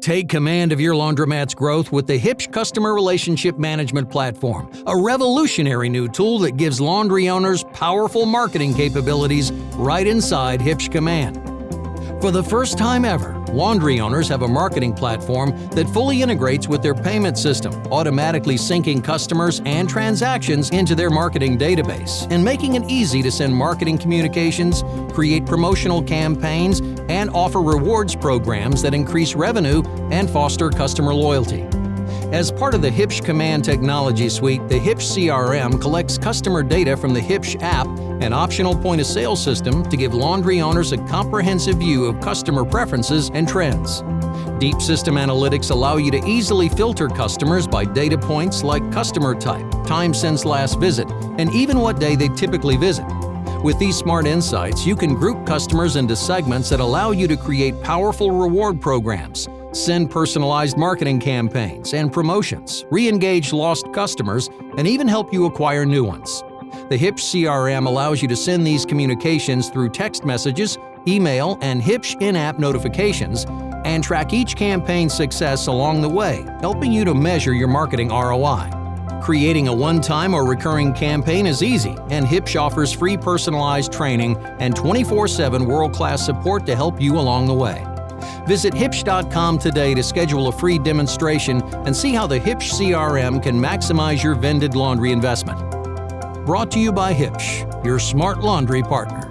Take command of your laundromat's growth with the Huebsch Customer Relationship Management Platform, a revolutionary new tool that gives laundry owners powerful marketing capabilities right inside Huebsch Command. For the first time ever, laundry owners have a marketing platform that fully integrates with their payment system, automatically syncing customers and transactions into their marketing database and making it easy to send marketing communications, create promotional campaigns, and offer rewards programs that increase revenue and foster customer loyalty. As part of the Huebsch Command technology suite, the Huebsch CRM collects customer data from the Huebsch app and optional point-of-sale system to give laundry owners a comprehensive view of customer preferences and trends. Deep system analytics allow you to easily filter customers by data points like customer type, time since last visit, and even what day they typically visit. With these smart insights, you can group customers into segments that allow you to create powerful reward programs, send personalized marketing campaigns and promotions, re-engage lost customers, and even help you acquire new ones. The Huebsch CRM allows you to send these communications through text messages, email, and Huebsch in-app notifications, and track each campaign's success along the way, helping you to measure your marketing ROI. Creating a one-time or recurring campaign is easy, and Huebsch offers free personalized training and 24/7 world-class support to help you along the way. Visit Huebsch.com today to schedule a free demonstration and see how the Huebsch CRM can maximize your vended laundry investment. Brought to you by Huebsch, your smart laundry partner.